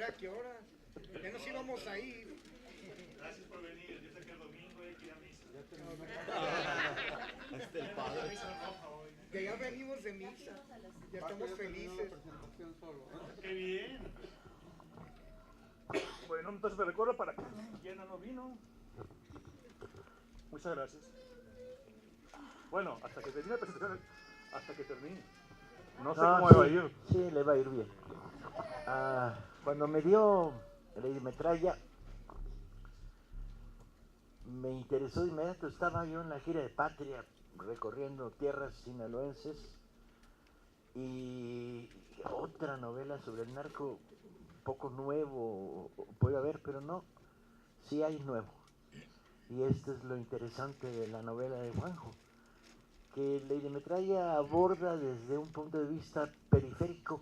a qué hora. Ya nos íbamos a ir. Gracias por venir. Yo sé que el domingo hay que ir a misa. Este el padre. Que ya venimos de misa. Ya estamos felices. ¡Qué bien! Bueno, entonces me recuerdo para quién no vino. Muchas gracias. Bueno, hasta que termine la presentación, hasta que termine. No sé cómo me va a ir. Sí, le va a ir bien. Cuando me dio Lady Metralla, me interesó de inmediato. Estaba yo en la gira de Patria, recorriendo tierras sinaloenses, y otra novela sobre el narco, poco nuevo, puede haber, pero no, sí hay nuevo. Y esto es lo interesante de la novela de Juanjo, que Lady Metralla aborda desde un punto de vista periférico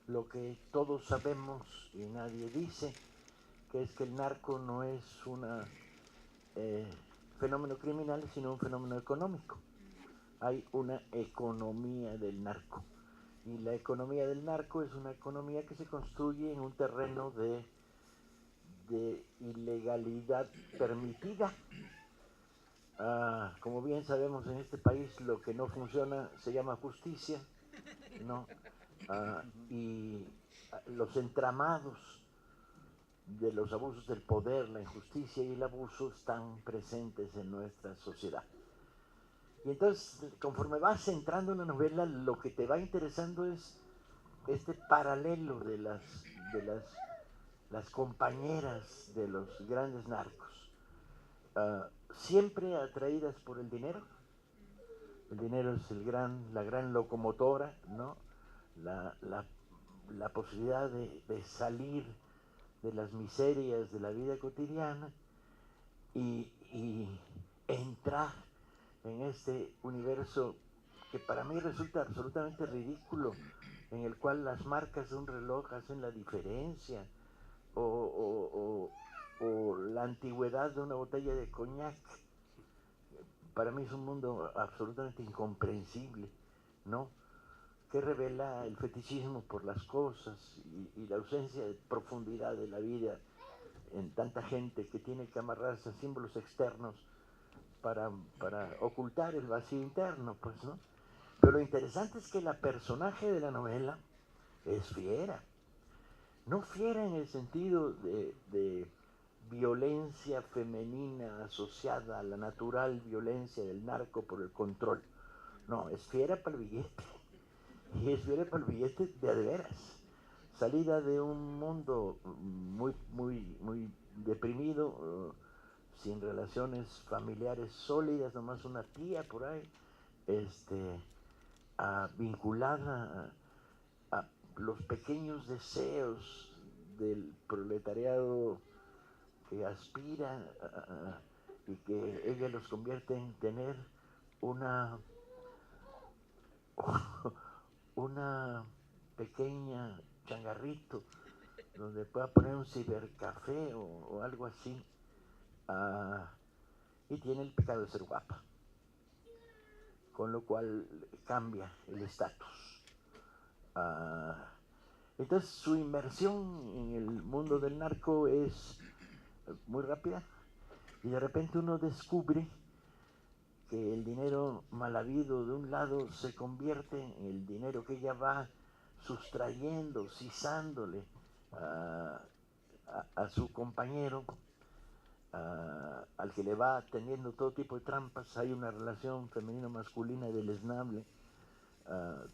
lo que todos sabemos y nadie dice, que es que el narco no es un fenómeno criminal, sino un fenómeno económico. Hay una economía del narco. Y la economía del narco es una economía que se construye en un terreno de ilegalidad permitida. Como bien sabemos, en este país lo que no funciona se llama justicia, ¿no? Y los entramados de los abusos del poder, la injusticia y el abuso están presentes en nuestra sociedad. Y entonces, conforme vas entrando en la novela, lo que te va interesando es este paralelo de las compañeras de los grandes narcos, siempre atraídas por el dinero. El dinero es la gran locomotora, ¿no? La posibilidad de salir de las miserias de la vida cotidiana y entrar en este universo que para mí resulta absolutamente ridículo, en el cual las marcas de un reloj hacen la diferencia, o la antigüedad de una botella de coñac. Para mí es un mundo absolutamente incomprensible, ¿no? Que revela el fetichismo por las cosas y la ausencia de profundidad de la vida en tanta gente que tiene que amarrarse a símbolos externos para ocultar el vacío interno, pues, ¿no? Pero lo interesante es que la personaje de la novela es fiera. No fiera en el sentido de violencia femenina asociada a la natural violencia del narco por el control. No, es fiera para el billete. Y es fiera para el billete de a de veras. Salida de un mundo muy deprimido, sin relaciones familiares sólidas, nomás una tía por ahí, vinculada a los pequeños deseos del proletariado que aspira y que ella los convierte en tener una pequeña changarrito donde pueda poner un cibercafé o algo así, y tiene el pecado de ser guapa, con lo cual cambia el estatus. Entonces su inmersión en el mundo del narco es muy rápida, y de repente uno descubre que el dinero mal habido de un lado se convierte en el dinero que ella va sustrayendo, sisándole a su compañero, al que le va teniendo todo tipo de trampas. Hay una relación femenino-masculina deleznable.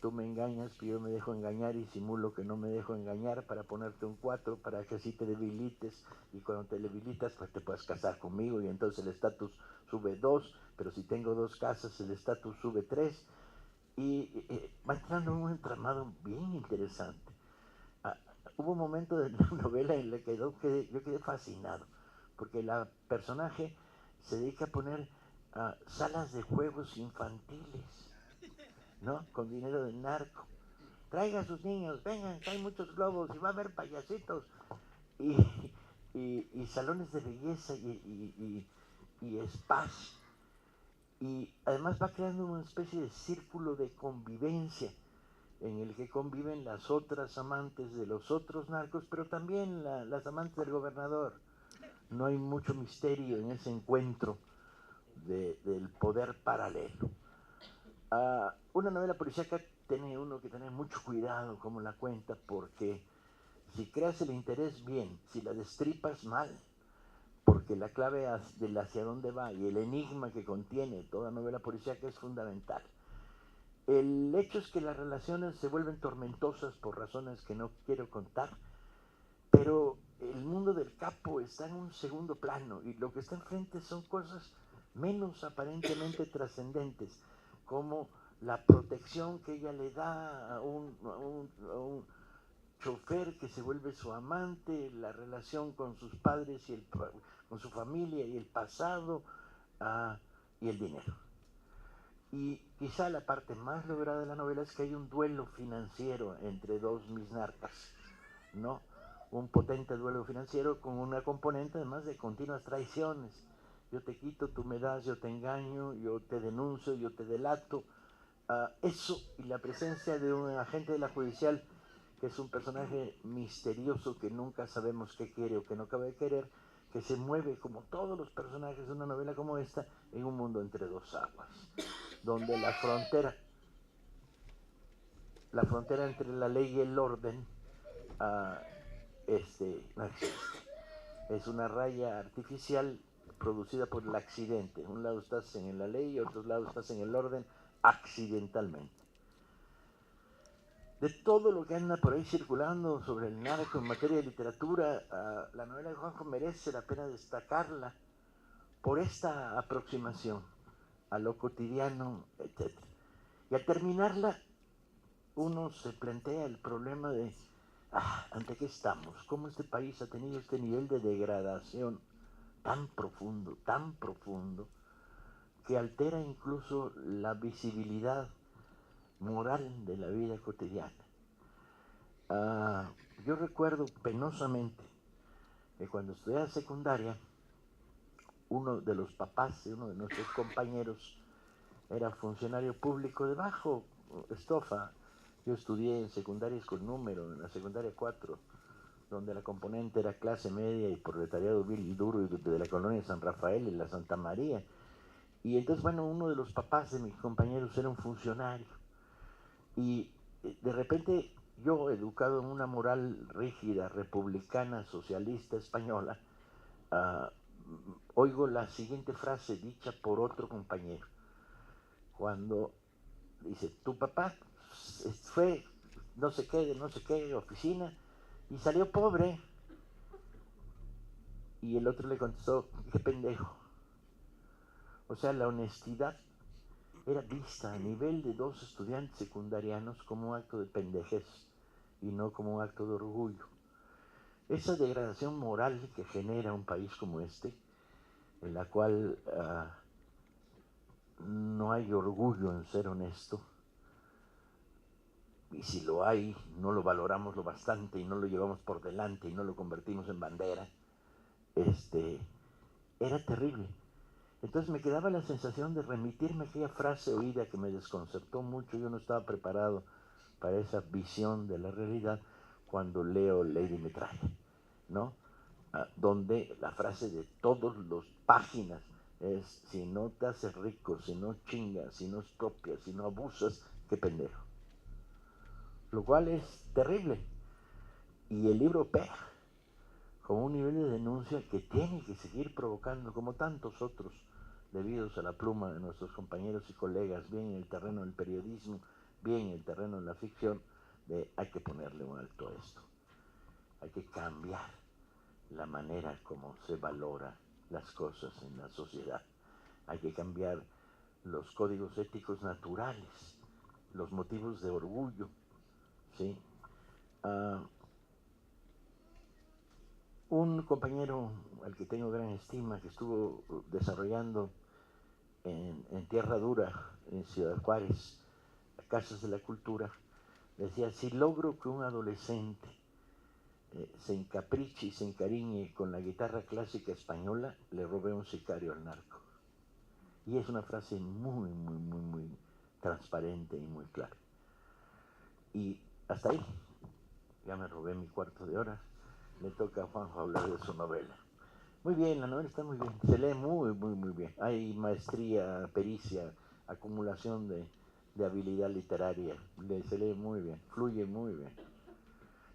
Tú me engañas, pero yo me dejo engañar y simulo que no me dejo engañar para ponerte un 4, para que así te debilites, y cuando te debilitas pues te puedes casar conmigo y entonces el estatus sube 2, pero si tengo 2 casas el estatus sube 3, y va entrando un entramado bien interesante. Hubo un momento de la novela en el que yo quedé fascinado, porque la personaje se dedica a poner salas de juegos infantiles, ¿no? Con dinero del narco. Traiga a sus niños, vengan, que hay muchos globos y va a haber payasitos y, y salones de belleza y spas. Y además va creando una especie de círculo de convivencia en el que conviven las otras amantes de los otros narcos, pero también las amantes del gobernador. No hay mucho misterio en ese encuentro del poder paralelo. Una novela policíaca tiene uno que tener mucho cuidado como la cuenta, porque si creas el interés bien, si la destripas mal, porque la clave del hacia dónde va y el enigma que contiene toda novela policíaca es fundamental. El hecho es que las relaciones se vuelven tormentosas por razones que no quiero contar, pero el mundo del capo está en un segundo plano y lo que está enfrente son cosas menos aparentemente trascendentes, como la protección que ella le da a un chofer que se vuelve su amante, la relación con sus padres y con su familia y el pasado, y el dinero. Y quizá la parte más lograda de la novela es que hay un duelo financiero entre dos misnarcas, ¿no? Un potente duelo financiero con una componente además de continuas traiciones. Yo te quito, tú me das, yo te engaño, yo te denuncio, yo te delato. Eso y la presencia de un agente de la judicial que es un personaje misterioso que nunca sabemos qué quiere o qué no acaba de querer, que se mueve como todos los personajes de una novela como esta en un mundo entre dos aguas, donde la frontera entre la ley y el orden no existe. Es una raya artificial producida por el accidente. Un lado estás en la ley y otro lado estás en el orden accidentalmente. De todo lo que anda por ahí circulando sobre el narco en materia de literatura, la novela de Juanjo merece la pena destacarla por esta aproximación a lo cotidiano, etc. Y al terminarla, uno se plantea el problema de ¿ante qué estamos? ¿Cómo este país ha tenido este nivel de degradación tan profundo, que altera incluso la visibilidad moral de la vida cotidiana? Yo recuerdo penosamente que cuando estudiaba secundaria, uno de los papás de uno de nuestros compañeros era funcionario público de bajo estofa. Yo estudié en secundarias con número, en la secundaria 4, donde la componente era clase media y proletariado vil y duro, y de la colonia San Rafael y la Santa María. Y entonces, bueno, uno de los papás de mis compañeros era un funcionario. Y de repente yo, educado en una moral rígida, republicana, socialista, española, oigo la siguiente frase dicha por otro compañero. Cuando dice, tu papá fue no sé qué, de no sé qué oficina y salió pobre. Y el otro le contestó, qué pendejo. O sea, la honestidad era vista a nivel de dos estudiantes secundarianos como un acto de pendejez y no como un acto de orgullo. Esa degradación moral que genera un país como este, en la cual no hay orgullo en ser honesto, y si lo hay, no lo valoramos lo bastante y no lo llevamos por delante y no lo convertimos en bandera, era terrible. Entonces me quedaba la sensación de remitirme a aquella frase oída que me desconcertó mucho. Yo no estaba preparado para esa visión de la realidad cuando leo Lady Metralla, ¿no? Donde la frase de todas las páginas es, si no te haces rico, si no chingas, si no expropias, si no abusas, qué pendejo. Lo cual es terrible. Y el libro pega como un nivel de denuncia que tiene que seguir provocando, como tantos otros, debidos a la pluma de nuestros compañeros y colegas, bien en el terreno del periodismo, bien en el terreno de la ficción, de hay que ponerle un alto a esto. Hay que cambiar la manera como se valora las cosas en la sociedad. Hay que cambiar los códigos éticos naturales, los motivos de orgullo, ¿sí? Un compañero al que tengo gran estima, que estuvo desarrollando en Tierra Dura, en Ciudad Juárez, Casas de la Cultura, decía, si logro que un adolescente se encapriche y se encariñe con la guitarra clásica española, le robé un sicario al narco. Y es una frase muy transparente y muy clara. Y hasta ahí. Ya me robé mi cuarto de hora. Le toca a Juanjo hablar de su novela. Muy bien, la novela está muy bien. Se lee muy, muy, muy bien. Hay maestría, pericia, acumulación de habilidad literaria. Se lee muy bien, fluye muy bien.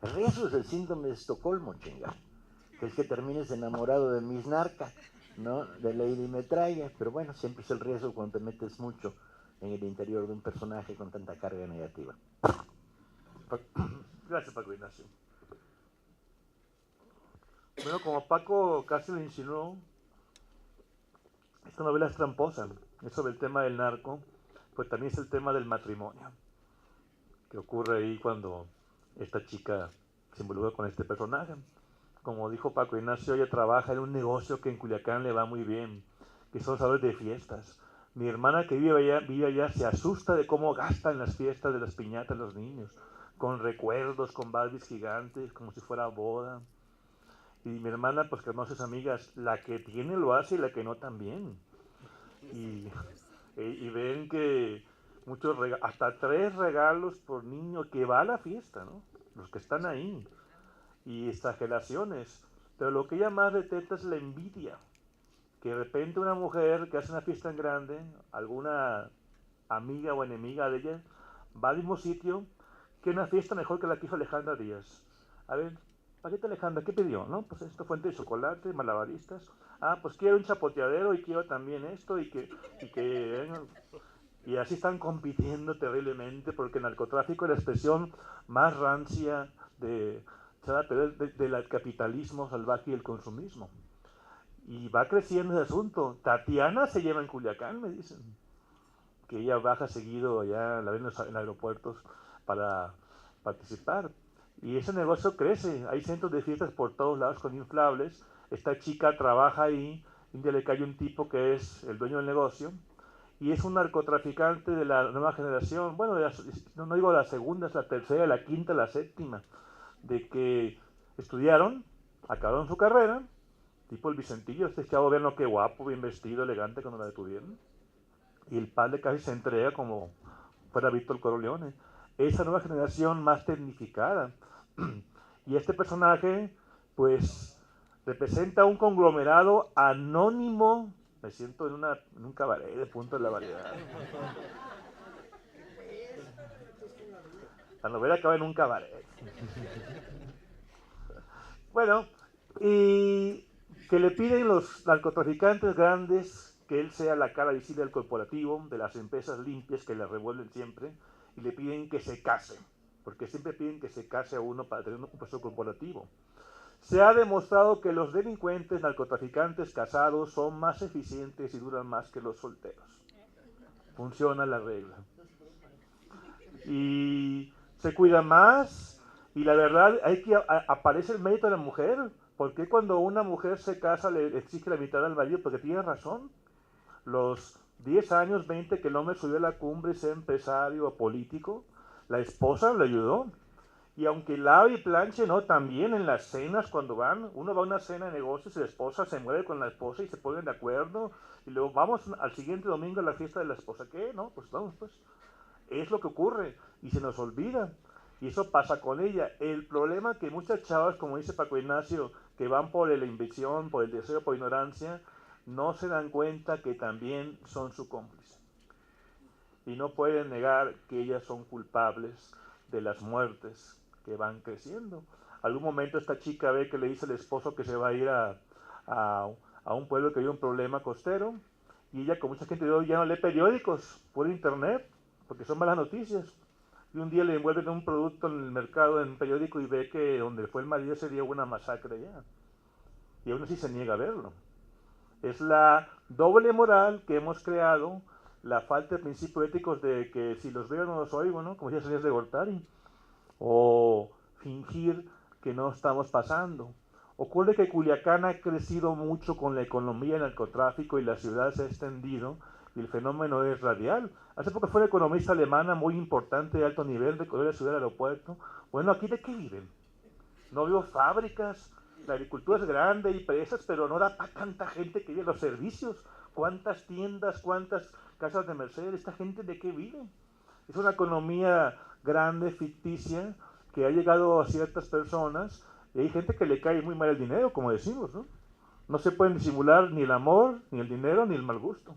El riesgo es el síndrome de Estocolmo, chinga. Que es que termines enamorado de Miss Narca, ¿no? De Lady Metralla. Pero bueno, siempre es el riesgo cuando te metes mucho en el interior de un personaje con tanta carga negativa. Gracias, Paco Ignacio. Bueno, como Paco casi lo insinuó, esta novela es tramposa. Es sobre el tema del narco, pues también es el tema del matrimonio, que ocurre ahí cuando esta chica se involucra con este personaje. Como dijo Paco Ignacio, ella trabaja en un negocio que en Culiacán le va muy bien, que son salones de fiestas. Mi hermana que vive allá se asusta de cómo gastan las fiestas de las piñatas los niños, con recuerdos, con Barbies gigantes, como si fuera boda. Y mi hermana, pues que conoce a sus amigas, la que tiene lo hace y la que no también. Y ven que muchos hasta 3 regalos por niño que va a la fiesta, ¿no? Los que están ahí. Y exageraciones. Pero lo que ella más detesta es la envidia. Que de repente una mujer que hace una fiesta en grande, alguna amiga o enemiga de ella, va al mismo sitio que una fiesta mejor que la que hizo Alejandra Díaz. A ver, Paquita Alejandra, ¿qué pidió? No, pues esto, fuente de chocolate, malabaristas. Ah, pues quiero un chapoteadero y quiero también esto y y así están compitiendo terriblemente porque el narcotráfico es la expresión más rancia del capitalismo salvaje y el consumismo. Y va creciendo ese asunto. Tatiana se lleva en Culiacán, me dicen. Que ella baja seguido allá, la ven en aeropuertos para participar. Y ese negocio crece. Hay centros de fiestas por todos lados con inflables. Esta chica trabaja ahí. Un día le cae un tipo que es el dueño del negocio. Y es un narcotraficante de la nueva generación. Bueno, no digo la segunda, es la tercera, la quinta, la séptima. De que estudiaron, acabaron su carrera. Tipo el Vicentillo, este chavo, vean lo que guapo, bien vestido, elegante cuando la detuvieron. Y el padre casi se entrega como fuera Víctor Corleone. Esa nueva generación más tecnificada. Y este personaje, pues, representa un conglomerado anónimo. Me siento en un cabaret de Punta de la Variedad. La novela acaba en un cabaret. Bueno, y que le piden los narcotraficantes grandes que él sea la cara visible del corporativo, de las empresas limpias que le revuelven siempre, y le piden que se case, porque siempre piden que se case a uno para tener un puesto corporativo. Se ha demostrado que los delincuentes narcotraficantes casados son más eficientes y duran más que los solteros. Funciona la regla. Y se cuida más, y la verdad, aparece el mérito de la mujer. ¿Por qué cuando una mujer se casa le exige la mitad al marido? Porque tiene razón. Los 10 años, 20 que el hombre subió a la cumbre, sea empresario o político, la esposa le ayudó. Y aunque lave y planche, no, también en las cenas cuando uno va a una cena de negocios y la esposa se mueve con la esposa y se ponen de acuerdo. Y luego vamos al siguiente domingo a la fiesta de la esposa. ¿Qué? No, pues vamos pues. Es lo que ocurre y se nos olvida. Y eso pasa con ella. El problema es que muchas chavas, como dice Paco Ignacio, que van por la invención, por el deseo, por ignorancia, no se dan cuenta que también son su cómplice. Y no pueden negar que ellas son culpables de las muertes que van creciendo. Algún momento esta chica ve que le dice al esposo que se va a ir a un pueblo que hay un problema costero, y ella, con mucha gente de hoy, ya no lee periódicos por internet, porque son malas noticias. Y un día le envuelven un producto en el mercado, en un periódico, y ve que donde fue el marido ese día hubo una masacre ya. Y aún así se niega a verlo. Es la doble moral que hemos creado, la falta de principios éticos de que si los veo no los oigo, ¿no? Como decía Salinas de Gortari. O fingir que no estamos pasando. Ocurre que Culiacán ha crecido mucho con la economía, el narcotráfico, y la ciudad se ha extendido y el fenómeno es radial. Hace poco fue una economista alemana muy importante de alto nivel, recorrió la ciudad del aeropuerto. Bueno, ¿aquí de qué viven? No veo fábricas, la agricultura es grande y presas, pero no da para tanta gente que vive los servicios. ¿Cuántas tiendas, cuántas casas de merced? ¿Esta gente de qué vive? Es una economía grande, ficticia, que ha llegado a ciertas personas, y hay gente que le cae muy mal el dinero, como decimos, ¿no? No se pueden disimular ni el amor, ni el dinero, ni el mal gusto.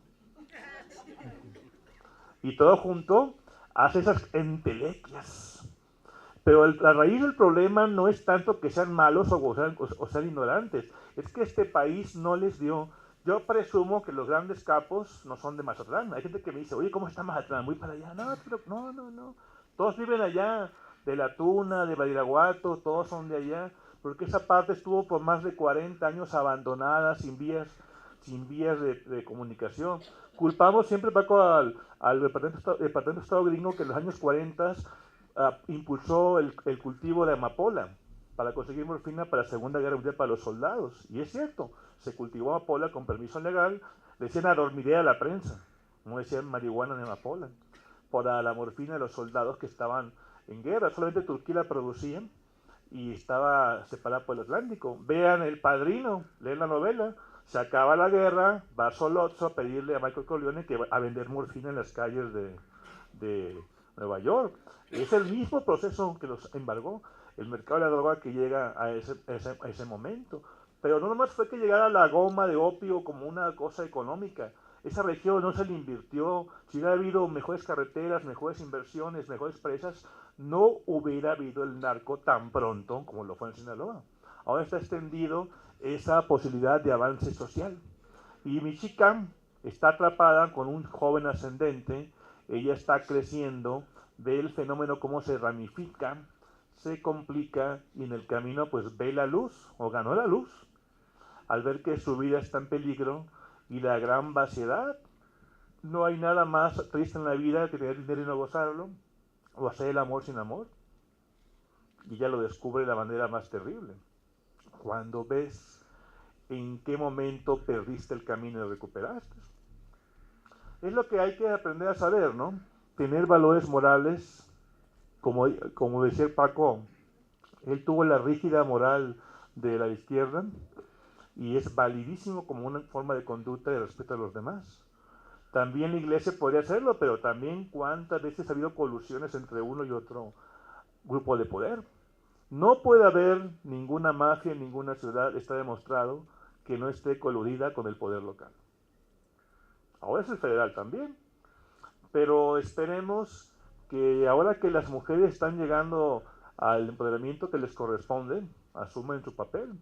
Y todo junto hace esas entelequias. Pero la raíz del problema no es tanto que sean malos o sean ignorantes, es que este país no les dio. Yo presumo que los grandes capos no son de Mazatlán. Hay gente que me dice, oye, ¿cómo está Mazatlán? Muy para allá. No, pero no. Todos viven allá, de La Tuna, de Badiraguato, todos son de allá, porque esa parte estuvo por más de 40 años abandonada, sin vías de comunicación. Culpamos siempre, Paco, al Departamento de Estado gringo que en los años 40 impulsó el cultivo de amapola para conseguir morfina para la Segunda Guerra Mundial para los soldados. Y es cierto, se cultivó amapola con permiso legal, decían adormidea a la prensa, no decían marihuana ni amapola, para la morfina de los soldados que estaban en guerra. Solamente Turquía la producía y estaba separada por el Atlántico. Vean El Padrino, leen la novela, se acaba la guerra, va Solozzo a pedirle a Michael Corleone que a vender morfina en las calles de Nueva York. Es el mismo proceso que los embargó, el mercado de la droga que llega a ese momento. Pero no nomás fue que llegara la goma de opio como una cosa económica. Esa región no se le invirtió. Si hubiera habido mejores carreteras, mejores inversiones, mejores presas, no hubiera habido el narco tan pronto como lo fue en Sinaloa. Ahora está extendido esa posibilidad de avance social. Y Michigan está atrapada con un joven ascendente, ella está creciendo, ve el fenómeno cómo se ramifica, se complica y en el camino pues ve la luz o ganó la luz al ver que su vida está en peligro y la gran vaciedad. No hay nada más triste en la vida que tener dinero y no gozarlo, o hacer el amor sin amor. Y ella lo descubre de la manera más terrible. Cuando ves en qué momento perdiste el camino y recuperaste. Es lo que hay que aprender a saber, ¿no? Tener valores morales, como decía Paco, él tuvo la rígida moral de la izquierda y es validísimo como una forma de conducta y de respeto a los demás. También la iglesia podría hacerlo, pero también cuántas veces ha habido colusiones entre uno y otro grupo de poder. No puede haber ninguna mafia en ninguna ciudad, está demostrado, que no esté coludida con el poder local. Ahora es el federal también, pero esperemos que ahora que las mujeres están llegando al empoderamiento que les corresponde, asumen su papel.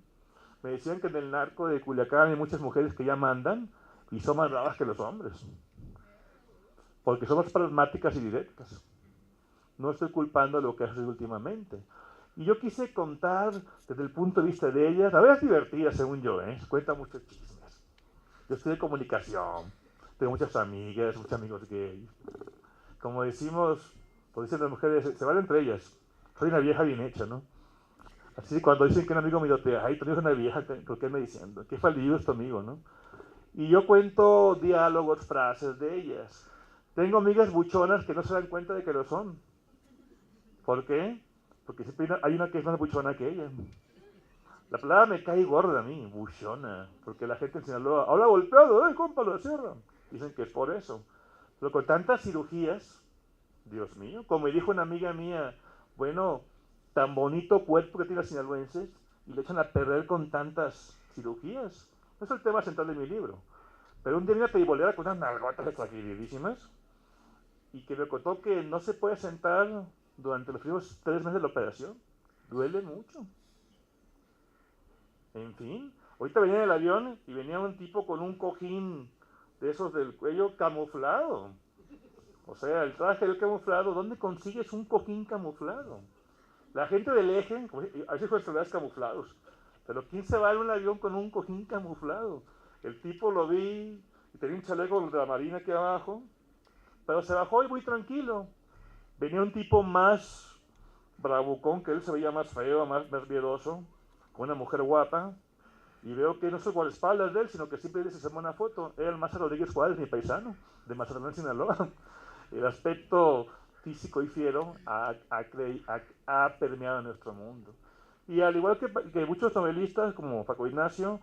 Me decían que en el narco de Culiacán hay muchas mujeres que ya mandan y son más bravas que los hombres, porque son más pragmáticas y directas. No estoy culpando lo que hace últimamente. Y yo quise contar desde el punto de vista de ellas, a ver, es divertida según yo, cuenta muchos chismes. Yo estudié comunicación, tengo muchas amigas, muchos amigos gays. Como decimos, pues dicen las mujeres, se van entre ellas. Soy una vieja bien hecha, ¿no? Así cuando dicen que un amigo me dotea, ay, tú eres una vieja, ¿por qué me diciendo? Qué fallido es tu amigo, ¿no? Y yo cuento diálogos, frases de ellas. Tengo amigas buchonas que no se dan cuenta de que lo son. ¿Por qué? Porque siempre hay una que es más buchona que ella. La palabra me cae gorda a mí, buchona. Porque la gente en Sinaloa, ahora golpeado, compa, lo cierran. Dicen que es por eso. Pero con tantas cirugías, Dios mío, como me dijo una amiga mía, bueno, tan bonito cuerpo que tienen los sinaloenses y le echan a perder con tantas cirugías. No es el tema central de mi libro. Pero un día una peibolera con unas nalgotas extraquilidísimas y que me contó que no se puede sentar durante los primeros 3 meses de la operación. Duele mucho. En fin, ahorita venía en el avión y venía un tipo con un cojín de esos del cuello camuflado. O sea, el traje del camuflado, ¿dónde consigues un cojín camuflado? La gente del eje, a veces con celulares camuflados, pero ¿quién se va en un avión con un cojín camuflado? El tipo lo vi y tenía un chaleco de la marina aquí abajo, pero se bajó y muy tranquilo. Venía un tipo más bravucón, que él se veía más feo, más miedoso, con una mujer guapa, y veo que no soy guardaespaldas de él, sino que siempre dice, se hace una foto. Era el Maza Rodríguez Juárez, mi paisano, de Mazatlán, Sinaloa. El aspecto físico y fiero ha permeado en nuestro mundo. Y al igual que muchos novelistas, como Paco Ignacio,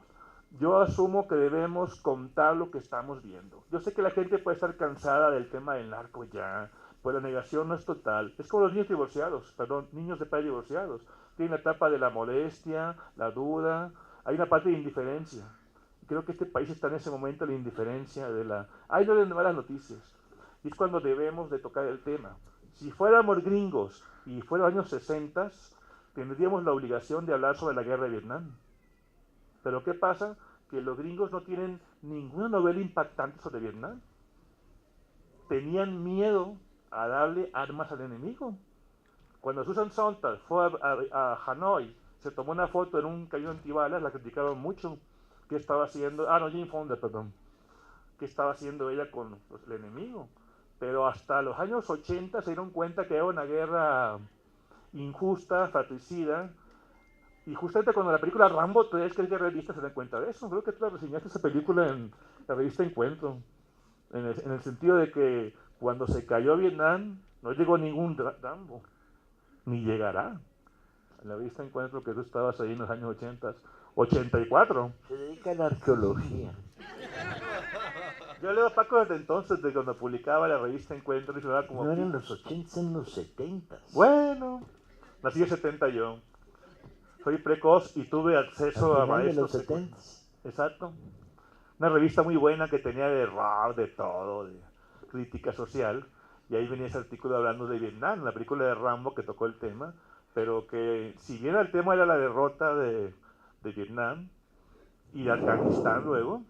yo asumo que debemos contar lo que estamos viendo. Yo sé que la gente puede estar cansada del tema del narco ya, pues la negación no es total. Es como los niños divorciados, perdón, niños de padres divorciados. Tienen la etapa de la molestia, la duda, hay una parte de indiferencia. Creo que este país está en ese momento de la indiferencia, de la... Hay no de malas noticias. Y es cuando debemos de tocar el tema. Si fuéramos gringos y fuera años 60, tendríamos la obligación de hablar sobre la guerra de Vietnam. Pero ¿qué pasa? Que los gringos no tienen ninguna novela impactante sobre Vietnam. Tenían miedo a darle armas al enemigo. Cuando Susan Sontag fue a Hanoi, se tomó una foto en un cañón antibalas, la criticaron mucho. ¿Qué estaba haciendo? No, Jane Fonda, perdón. ¿Qué estaba haciendo ella con el enemigo? Pero hasta los años 80 se dieron cuenta que era una guerra injusta, fratricida. Y justamente cuando la película Rambo 3, que es de revista, se dan cuenta de eso. Creo que tú la reseñaste esa película en la revista Encuentro. En el sentido de que cuando se cayó Vietnam, no llegó ningún Rambo. Ni llegará. En la revista Encuentro, que tú estabas ahí en los años 80, 84. Se dedica a la arqueología. Yo leo a Paco desde entonces, de cuando publicaba la revista Encuentro, y se daba como... No eran los 80, en los 70. Bueno, nací en 70 yo. Soy precoz y tuve acceso a maestros. De los 70. Exacto. Una revista muy buena que tenía de rap, de todo, de crítica social. Y ahí venía ese artículo hablando de Vietnam, la película de Rambo que tocó el tema. Pero que si bien el tema era la derrota de Vietnam y de Afganistán luego,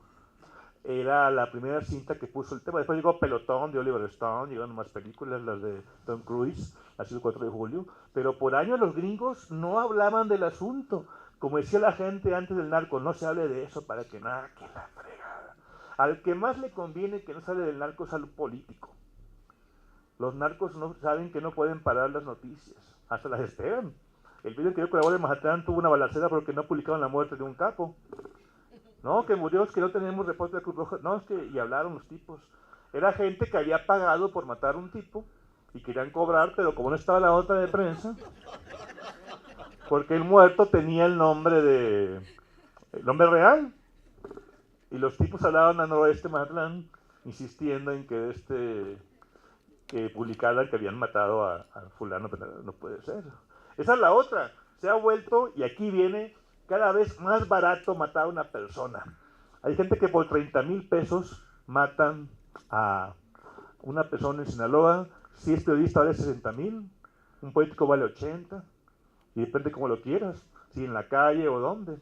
era la primera cinta que puso el tema. Después llegó Pelotón de Oliver Stone, llegaron más películas, las de Tom Cruise, así el 4 de julio. Pero por años los gringos no hablaban del asunto. Como decía la gente antes del narco, no se hable de eso para que nada, que la fregada. Al que más le conviene que no se hable del narco es al político. Los narcos no saben que no pueden parar las noticias, hasta las esperan. El video que yo colaboré de Mazatlán tuvo una balacera porque no publicaron la muerte de un capo. No, que murió, es que no tenemos reporte de Cruz Roja. No, es que, y hablaron los tipos. Era gente que había pagado por matar a un tipo y querían cobrar, pero como no estaba la nota de prensa, porque el muerto tenía el nombre real. Y los tipos hablaban a Noroeste Mazatlán, insistiendo en que publicaran que habían matado a fulano, pero no puede ser. Esa es la otra. Se ha vuelto, y aquí viene, cada vez más barato matar a una persona. Hay gente que por 30,000 pesos matan a una persona en Sinaloa. Si es periodista vale 60,000, un político vale 80, y depende cómo lo quieras, si en la calle o dónde.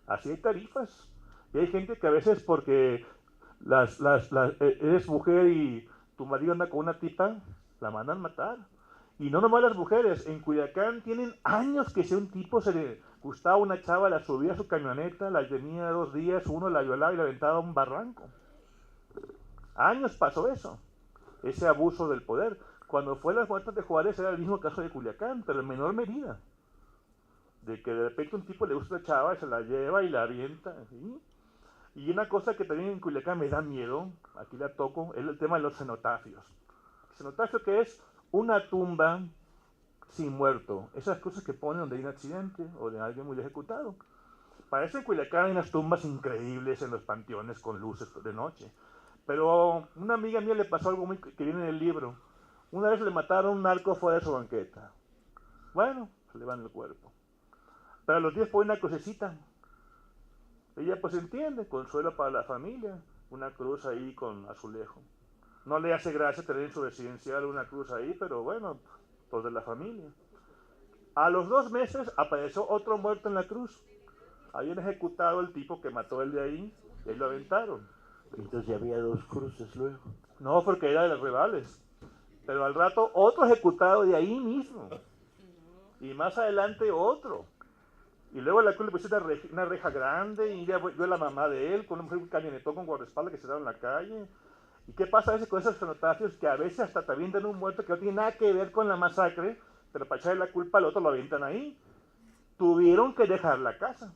Así hay tarifas. Y hay gente que a veces porque eres mujer y tu marido anda con una tipa, la mandan matar. Y no nomás las mujeres, en Culiacán tienen años que si un tipo se le gustaba una chava, la subía a su camioneta, la tenía 2 días, uno la violaba y la aventaba a un barranco. Años pasó eso, ese abuso del poder. Cuando fue las muertes de Juárez era el mismo caso de Culiacán, pero en menor medida. De que de repente un tipo le gusta una chava y se la lleva y la avienta. ¿Sí? Y una cosa que también en Culiacán me da miedo, aquí la toco, es el tema de los cenotafios. Cenotafio que es una tumba sin muerto. Esas cosas que ponen donde hay un accidente o de alguien muy ejecutado. Para eso en Culiacán hay unas tumbas increíbles en los panteones con luces de noche. Pero una amiga mía le pasó algo muy que viene en el libro. Una vez le mataron a un narco fuera de su banqueta. Bueno, se le va en el cuerpo. Pero a los 10 pone una crucecita. Ella pues entiende, consuelo para la familia, una cruz ahí con azulejo. No le hace gracia tener en su residencial una cruz ahí, pero bueno, pues de la familia. A los 2 meses apareció otro muerto en la cruz. Habían ejecutado el tipo que mató el de ahí, y ahí lo aventaron. Entonces ya había 2 cruces luego. No, porque era de los rivales. Pero al rato otro ejecutado de ahí mismo. Y más adelante otro. Y luego la cruz le pusieron una reja grande y ya vio a la mamá de él con un camionetón con guardaespaldas que se daba en la calle. ¿Y qué pasa a veces con esos cenotafios que a veces hasta te avientan un muerto que no tiene nada que ver con la masacre, pero para echarle la culpa al otro lo avientan ahí? Tuvieron que dejar la casa.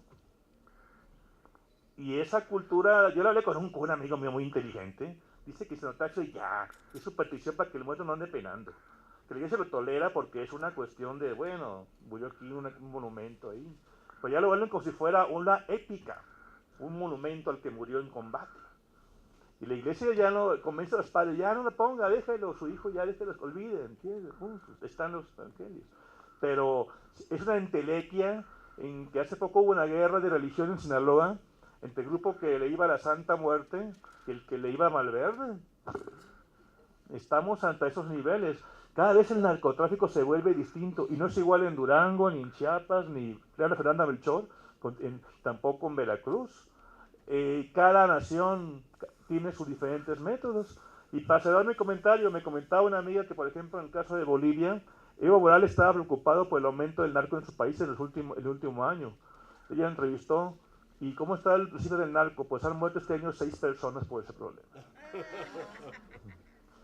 Y esa cultura, yo la hablé con un amigo mío muy inteligente, dice que el cenotafio ya es superstición para que el muerto no ande penando. Que la iglesia lo tolera porque es una cuestión de, bueno, murió aquí un monumento ahí. Pues ya lo vuelven como si fuera una épica, un monumento al que murió en combate. Y la iglesia ya no convence a los padres, ya no lo ponga, déjelo, su hijo ya déjelo, olviden, ¿entiendes? Están los evangelios. Pero es una entelequia en que hace poco hubo una guerra de religión en Sinaloa entre el grupo que le iba a la Santa Muerte y el que le iba a Malverde. Estamos ante esos niveles. Cada vez el narcotráfico se vuelve distinto y no es igual en Durango, ni en Chiapas, ni en Fernanda Melchor, tampoco en Veracruz. Cada nación tiene sus diferentes métodos. Y para cerrar mi comentario, me comentaba una amiga que, por ejemplo, en el caso de Bolivia, Evo Morales estaba preocupado por el aumento del narco en su país en el último año. Ella entrevistó, ¿y cómo está el principio del narco? Pues han muerto este año 6 personas por ese problema.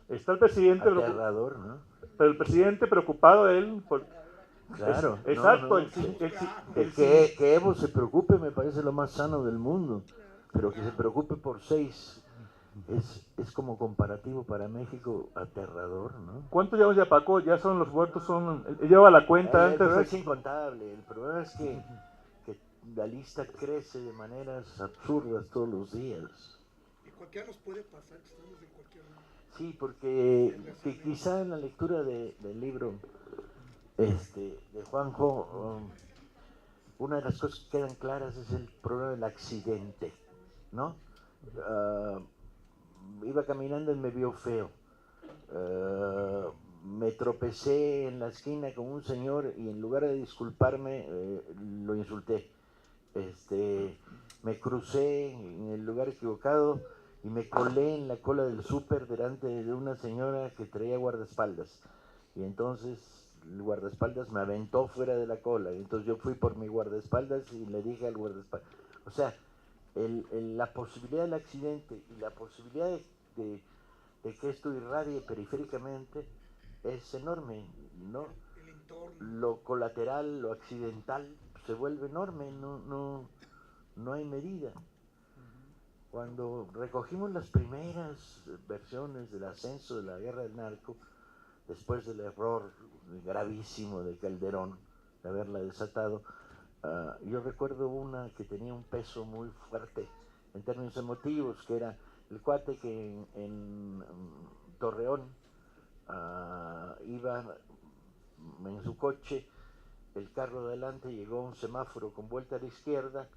Está el presidente... Aterrador, ¿no? Pero el presidente preocupado, él... Claro. Exacto. Que Evo se preocupe me parece lo más sano del mundo. Pero que se preocupe por 6 es como comparativo para México aterrador, ¿no? ¿Cuántos llevamos ya, Paco? Ya son los muertos, lleva la cuenta El antes problema de... es incontable. El problema es que la lista crece de maneras absurdas todos los días. Y cualquiera nos puede pasar, que estamos en cualquier lado. Sí, porque quizá en la lectura del libro de Juanjo, una de las cosas que quedan claras es el problema del accidente, ¿no? Iba caminando y me vio feo. Me tropecé en la esquina con un señor y en lugar de disculparme, lo insulté. Me crucé en el lugar equivocado y me colé en la cola del súper delante de una señora que traía guardaespaldas. Y entonces el guardaespaldas me aventó fuera de la cola. Y entonces yo fui por mi guardaespaldas y le dije al guardaespaldas. O sea, la posibilidad del accidente y la posibilidad de que esto irradie periféricamente es enorme, ¿no? El entorno. Lo colateral, lo accidental se vuelve enorme, no hay medida. Cuando recogimos las primeras versiones del ascenso de la guerra del narco, después del error gravísimo de Calderón de haberla desatado, yo recuerdo una que tenía un peso muy fuerte en términos emotivos, que era el cuate que en Torreón iba en su coche, el carro de adelante llegó a un semáforo con vuelta a la izquierda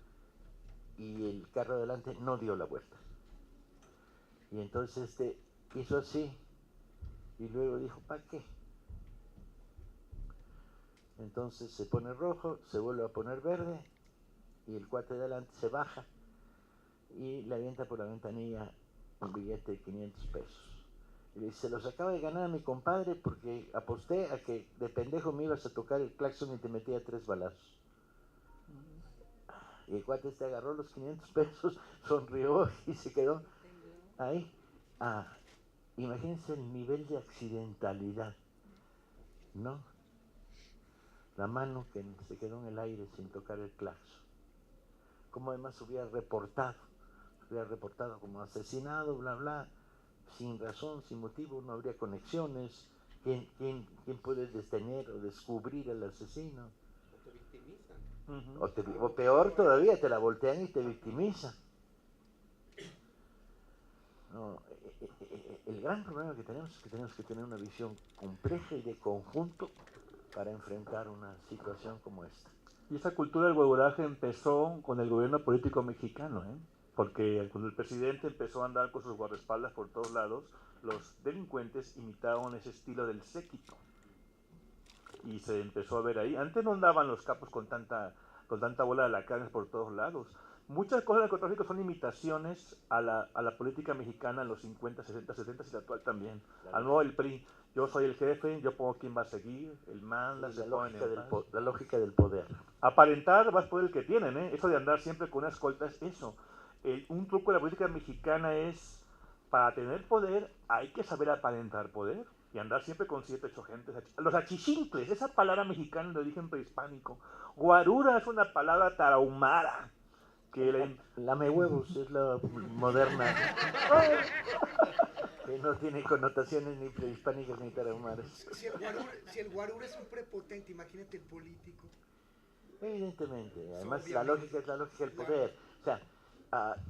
y el carro de adelante no dio la vuelta. Y entonces hizo así y luego dijo, ¿para qué? Entonces se pone rojo, se vuelve a poner verde y el cuate de adelante se baja y le avienta por la ventanilla un billete de 500 pesos. Y le dice, se los acaba de ganar a mi compadre porque aposté a que de pendejo me ibas a tocar el claxon y te metía 3 balazos. Y el cuate agarró los 500 pesos, sonrió y se quedó ahí. Imagínense el nivel de accidentalidad, ¿no? La mano que se quedó en el aire sin tocar el claxon. Como además hubiera reportado como asesinado, bla, bla, sin razón, sin motivo, no habría conexiones. ¿Quién puede detener o descubrir al asesino? O te victimizan. O peor todavía, te la voltean y te victimizan. No, el gran problema que tenemos es que tenemos que tener una visión compleja y de conjunto para enfrentar una situación como esta. Y esa cultura del huevoraje empezó con el gobierno político mexicano, porque cuando el presidente empezó a andar con sus guardaespaldas por todos lados, los delincuentes imitaron ese estilo del séquito. Y se empezó a ver ahí. Antes no andaban los capos con tanta bola de alacranes por todos lados. Muchas cosas del narcotráfico son imitaciones a la política mexicana en los 50, 60, 70 y la actual también. Claro. Al nuevo el PRI, yo soy el jefe, yo pongo quién va a seguir, el manda, La lógica del poder. Aparentar vas por el que tienen, eso de andar siempre con una escolta es eso. Un truco de la política mexicana es, para tener poder hay que saber aparentar poder y andar siempre con 7, 8 gentes. Los achichincles, esa palabra mexicana de origen prehispánico. Guarura es una palabra tarahumara. Lame huevos es la moderna, que no tiene connotaciones ni prehispánicas ni tarahumaras. Si el guarura es un prepotente, imagínate el político. Evidentemente, además la lógica es la lógica del poder. O sea,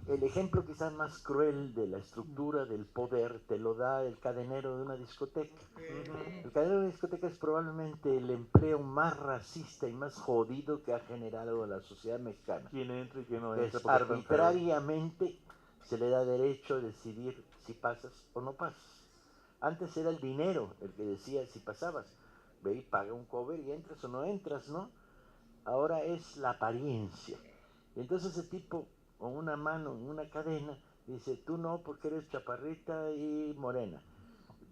el ejemplo quizás más cruel de la estructura del poder te lo da el cadenero de una discoteca. El cadenero de una discoteca es probablemente el empleo más racista y más jodido que ha generado la sociedad mexicana. ¿Quién entra y quién no entra? Es arbitrariamente se le da derecho a decidir si pasas o no pasas. Antes era el dinero el que decía si pasabas. Ve y paga un cover y entras o no entras, ¿no? Ahora es la apariencia. Y entonces ese tipo, con una mano en una cadena, dice, tú no porque eres chaparrita y morena.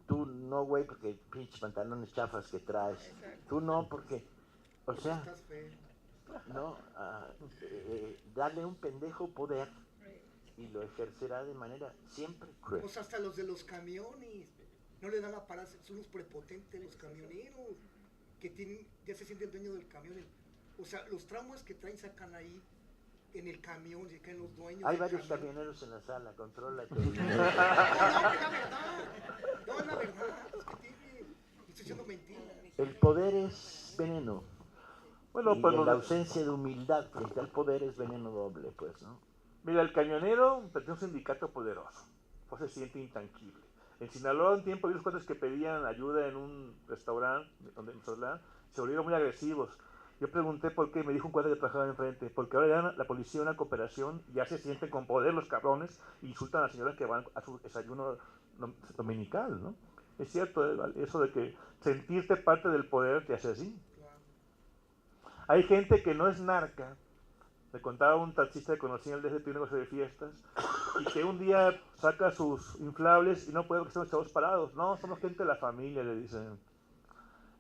Tú no, güey, porque pinches pantalones chafas que traes. Tú no porque, o sea, no, darle un pendejo poder y lo ejercerá de manera siempre cruel. Pues hasta los de los camiones, no le dan la parada, son los prepotentes los camioneros, que tienen, ya se sienten dueños del camión. O sea, los traumas que traen sacan ahí en el camión, se caen los dueños. Hay varios camioneros en la sala, contrólate. No, es la verdad, es que tiene, no estoy diciendo mentiras. El poder es veneno. Bueno, Y pues la ausencia de humildad frente al poder es veneno doble, pues, ¿no? mira, el camionero pertenece a un sindicato poderoso, pues se siente intangible. En Sinaloa un tiempo vi los cuates que pedían ayuda en un restaurante, donde se volvieron muy agresivos. Yo pregunté por qué, me dijo un cuate que trabajaba enfrente, porque ahora ya la policía, una cooperación, ya se sienten con poder los cabrones e insultan a las señoras que van a su desayuno dominical, ¿no? Es cierto, eso de que sentirte parte del poder te hace así. Hay gente que no es narca. Me contaba un taxista que conocía el DF, un negocio de fiestas, y que un día saca sus inflables y no puede porque estamos chavos parados. No, somos gente de la familia, le dicen.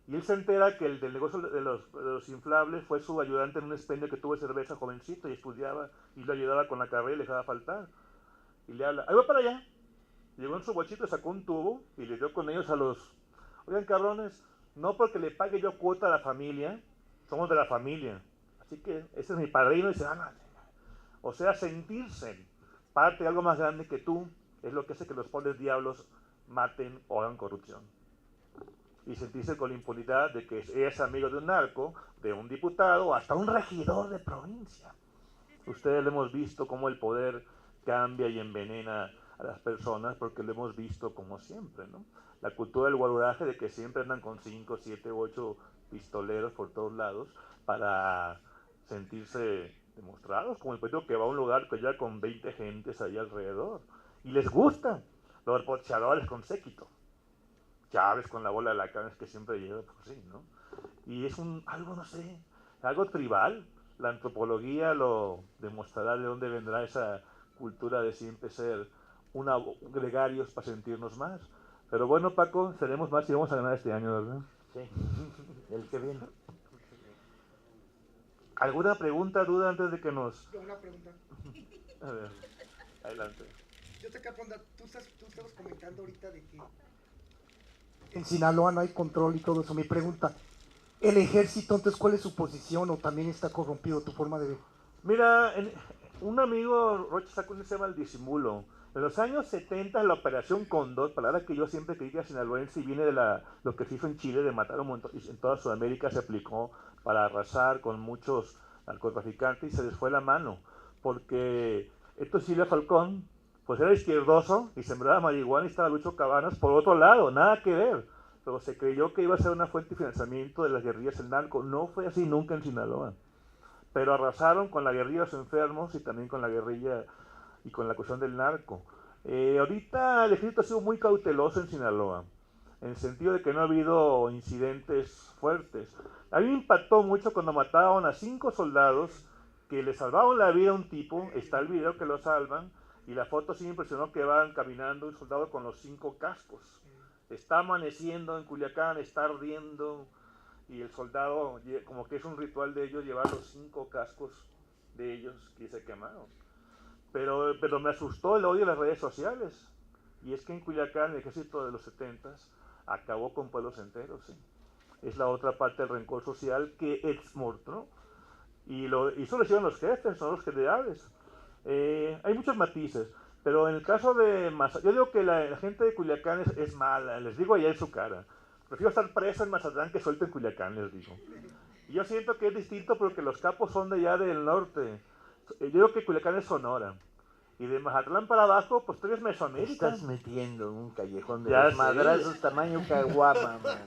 Y él se entera que el del negocio de los inflables fue su ayudante en un expendio que tuvo de cerveza, jovencito, y estudiaba, y lo ayudaba con la carrera y le dejaba faltar. Y le habla, ahí va para allá. Llegó en su bochito, sacó un tubo y le dio con ellos a los... Oigan, cabrones, no porque le pague yo cuota a la familia, somos de la familia. Así que ese es mi padrino y se van a... O sea, sentirse parte de algo más grande que tú es lo que hace que los pobres diablos maten o hagan corrupción. Y sentirse con la impunidad de que es amigo de un narco, de un diputado o hasta un regidor de provincia. Ustedes lo hemos visto cómo el poder cambia y envenena a las personas porque lo hemos visto como siempre, ¿no? La cultura del guaruraje de que siempre andan con 5, 7, 8 pistoleros por todos lados para sentirse demostrados, como el político que va a un lugar que ya con 20 gentes ahí alrededor. Y les gusta los boxeadores con séquito. Chávez con la bola de la cara que siempre lleva, pues sí, ¿no? Y es algo, no sé, algo tribal. La antropología lo demostrará de dónde vendrá esa cultura de siempre ser gregarios para sentirnos más. Pero bueno, Paco, seremos más y vamos a ganar este año, ¿verdad? Sí, el que viene. ¿Alguna pregunta, duda antes de que nos...? Yo una pregunta. A ver, adelante. Yo te capo, tú estabas comentando ahorita de que en Sinaloa no hay control y todo eso. Mi pregunta, ¿el ejército entonces cuál es su posición o también está corrompido tu forma de ver? Mira, un amigo Rocha sacó un tema al disimulo. En los años 70 la Operación Cóndor, palabra que yo siempre creí que sinaloense y viene de lo que se hizo en Chile de matar un montón, y en toda Sudamérica se aplicó para arrasar con muchos narcotraficantes y se les fue la mano, porque esto Silvia Falcón, pues era izquierdoso y sembraba marihuana y estaba Lucho Cabanas por otro lado, nada que ver, pero se creyó que iba a ser una fuente de financiamiento de las guerrillas del narco. No fue así nunca en Sinaloa, pero arrasaron con la guerrilla de los enfermos y también con la guerrilla y con la cuestión del narco. Ahorita el ejército ha sido muy cauteloso en Sinaloa, en el sentido de que no ha habido incidentes fuertes. A mí me impactó mucho cuando mataron a 5 soldados que le salvaron la vida a un tipo. Está el video que lo salvan y la foto sí me impresionó, que van caminando un soldado con los 5 cascos. Está amaneciendo en Culiacán, está ardiendo y el soldado, como que es un ritual de ellos, llevar los 5 cascos de ellos que se quemaron. Pero me asustó el odio de las redes sociales. Y es que en Culiacán el ejército de los 70s acabó con pueblos enteros. ¿Sí? Es la otra parte del rencor social que exmostró. Y eso lo hicieron los jefes, son los generales. Hay muchos matices. Pero en el caso de Mazatlán, yo digo que la gente de Culiacán es mala. Les digo allá en su cara. Prefiero estar preso en Mazatlán que suelto en Culiacán, les digo. Y yo siento que es distinto porque los capos son de allá del norte. Yo digo que Culiacán es Sonora. Y de Mazatlán para abajo, pues tú eres Te Mesoamérica. estás metiendo en un callejón de Ya los sé. madrazos tamaño caguama, man.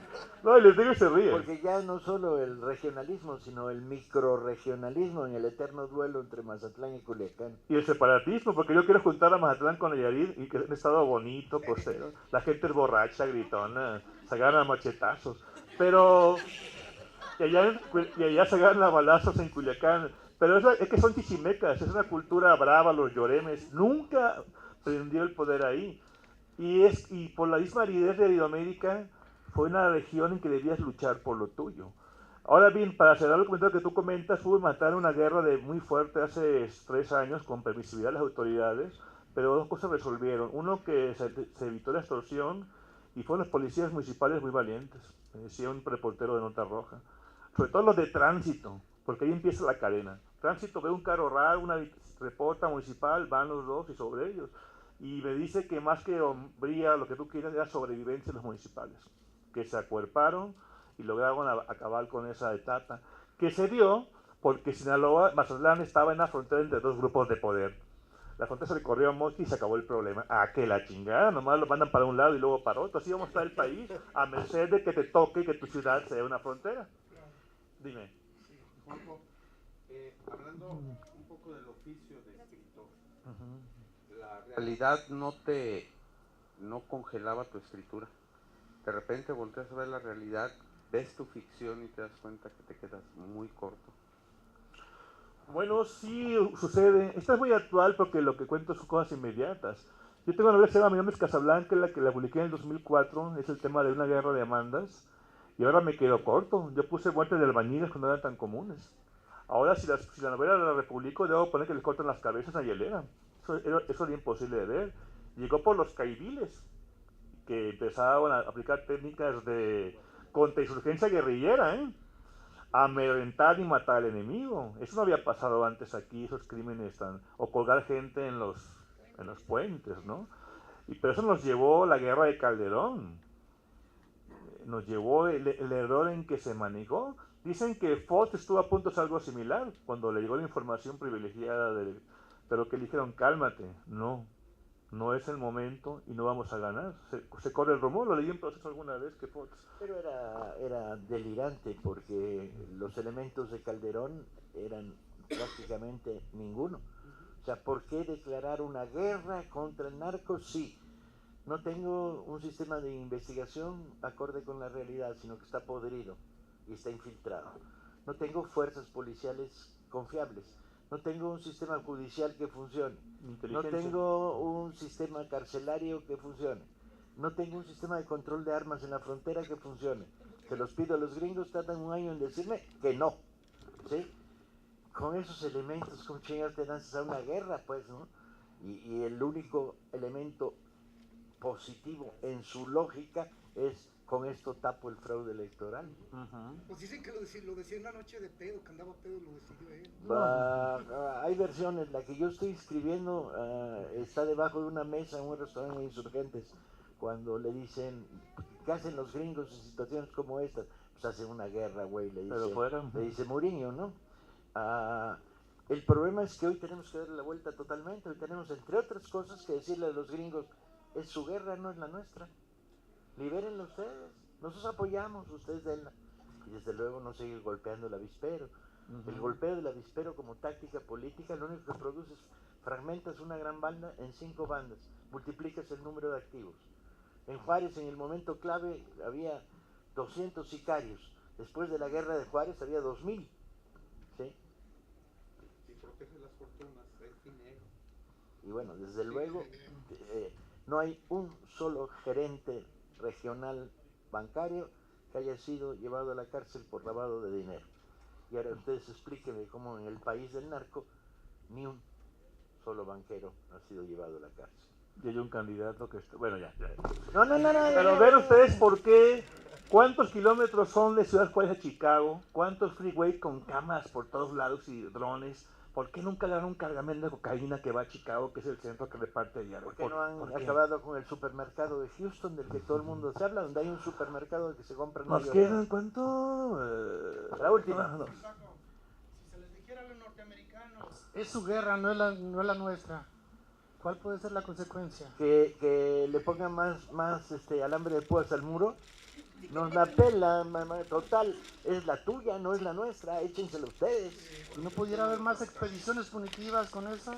No, y les digo y se ríen. Porque ya no solo el regionalismo, sino el microrregionalismo en el eterno duelo entre Mazatlán y Culiacán. Y el separatismo, porque yo quiero juntar a Mazatlán con Nayarit y que es un estado bonito, costero. La gente es borracha, gritona, se agarran a machetazos. Pero. Y allá se agarran a balazos en Culiacán. Pero es que son chichimecas, es una cultura brava, los lloremes. Nunca prendió el poder ahí. Y por la misma aridez de Iberoamérica, fue una región en que debías luchar por lo tuyo. Ahora bien, para cerrar el comentario que tú comentas, hubo matar una guerra muy fuerte hace 3 años con permisividad de las autoridades, pero 2 cosas resolvieron. Uno, que se evitó la extorsión, y fueron los policías municipales muy valientes, me decía un reportero de Nota Roja. Sobre todo los de tránsito, porque ahí empieza la cadena. Tránsito ve un carro raro, una reporta municipal, van los 2 y sobre ellos. Y me dice que más que hombría, lo que tú quieras, era sobrevivencia de los municipales, que se acuerparon y lograron acabar con esa etapa, que se dio porque Mazatlán estaba en la frontera entre 2 grupos de poder. La frontera se le corrió a Mosqui y se acabó el problema. Que la chingada, nomás lo mandan para un lado y luego para otro. Así vamos a estar el país, a merced de que te toque que tu ciudad sea una frontera. Dime. Juanjo, hablando un poco del oficio de escritor, la realidad no congelaba tu escritura. De repente volteas a ver la realidad, ves tu ficción y te das cuenta que te quedas muy corto. Bueno, sí sucede. Esta es muy actual porque lo que cuento son cosas inmediatas. Yo tengo una novela que se llama Mi nombre es Casablanca, la que la publiqué en el 2004. Es el tema de una guerra de Amandas. Y ahora me quedo corto. Yo puse muertes de albañiles cuando eran tan comunes. Ahora, si la novela la republico, debo poner que les cortan las cabezas a Hielera. Eso era imposible de ver. Llegó por los caibiles, que empezaban a aplicar técnicas de contrainsurgencia guerrillera, a amedrentar y matar al enemigo. Eso no había pasado antes aquí, esos crímenes o colgar gente en los puentes, ¿no? Pero eso nos llevó la guerra de Calderón. Nos llevó el error en que se manejó. Dicen que Fox estuvo a punto de hacer algo similar cuando le llegó la información privilegiada, pero que le dijeron, cálmate, no es el momento y no vamos a ganar. Se corre el rumor, lo leí en Proceso alguna vez que Fox. Pero era delirante porque los elementos de Calderón eran prácticamente ninguno. O sea, ¿por qué declarar una guerra contra el narco? Sí. No tengo un sistema de investigación acorde con la realidad, sino que está podrido y está infiltrado. No tengo fuerzas policiales confiables. No tengo un sistema judicial que funcione. No tengo un sistema carcelario que funcione. No tengo un sistema de control de armas en la frontera que funcione. Se los pido a los gringos, tardan 1 año en decirme que no. ¿Sí? Con esos elementos, ¿cómo chingados te lanzas a una guerra, pues, no? Y el único elemento positivo en su lógica es, con esto tapo el fraude electoral. Pues dicen que lo decía en la noche de pedo, que andaba pedo, lo decidió él. Hay versiones, la que yo estoy escribiendo está debajo de una mesa en un restaurante de Insurgentes, cuando le dicen, ¿qué hacen los gringos en situaciones como estas? Pues hacen una guerra, güey, le dice Mourinho, ¿no? El problema es que hoy tenemos que darle la vuelta totalmente. Hoy tenemos, entre otras cosas, que decirle a los gringos, es su guerra, no es la nuestra. Libérenla ustedes. Nosotros apoyamos, ustedes denla. Y desde luego no seguir golpeando el avispero. El golpeo del avispero como táctica política lo único que produce es fragmentas una gran banda en 5 bandas, multiplicas el número de activos. En Juárez, en el momento clave, había 200 sicarios. Después de la guerra de Juárez había 2000. ¿Sí? Y protege las fortunas, el dinero. Y bueno, desde luego, no hay un solo gerente regional bancario que haya sido llevado a la cárcel por lavado de dinero. Y ahora ustedes explíquenme cómo en el país del narco ni un solo banquero ha sido llevado a la cárcel. Y hay un candidato que está... Bueno, ya. No. Pero ven ustedes por qué, cuántos kilómetros son de Ciudad Juárez a Chicago, cuántos freeways con cámaras por todos lados y drones. ¿Por qué nunca le dan un cargamento de cocaína que va a Chicago, que es el centro que reparte diario? ¿Por qué no han acabado con el supermercado de Houston, del que todo el mundo se habla, donde hay un supermercado del que se compra... ¿Nos quedan cuánto? La última. Si se les dijera a los norteamericanos, es su guerra, no es la nuestra. ¿Cuál puede ser la consecuencia? Que le pongan más alambre de púas al muro. Nos la pela, mamá, total, es la tuya, no es la nuestra, échensela ustedes. ¿Y no pudiera haber más expediciones punitivas con eso?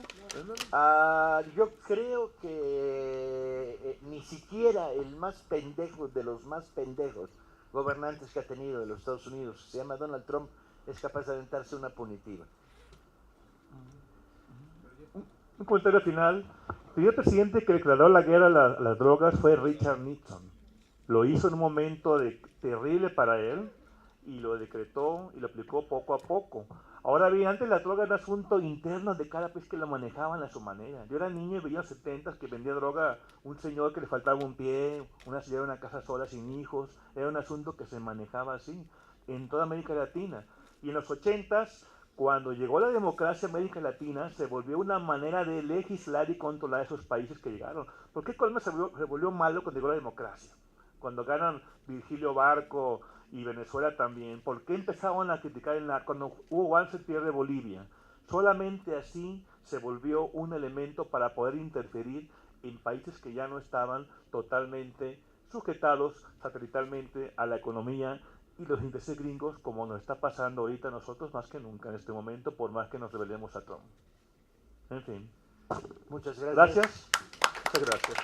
Yo creo que ni siquiera el más pendejo de los más pendejos gobernantes que ha tenido de los Estados Unidos, se llama Donald Trump, es capaz de aventarse una punitiva. Un comentario final. El primer presidente que declaró la guerra a las drogas fue Richard Nixon. Lo hizo en un momento terrible para él y lo decretó y lo aplicó poco a poco. Ahora bien, antes la droga era asunto interno de cada país que lo manejaban a su manera. Yo era niño y veía en los 70s que vendía droga un señor que le faltaba un pie, una señora en una casa sola sin hijos. Era un asunto que se manejaba así en toda América Latina. Y en los 80s, cuando llegó la democracia en América Latina, se volvió una manera de legislar y controlar a esos países que llegaron. ¿Por qué Colombia se volvió malo cuando llegó la democracia? Cuando ganan Virgilio Barco y Venezuela también, ¿por qué empezaban a criticar cuando Hugo Banzer pierde Bolivia? Solamente así se volvió un elemento para poder interferir en países que ya no estaban totalmente sujetados satelitalmente a la economía y los intereses gringos, como nos está pasando ahorita a nosotros más que nunca en este momento, por más que nos rebelemos a Trump. En fin. Muchas gracias. Gracias. Muchas gracias.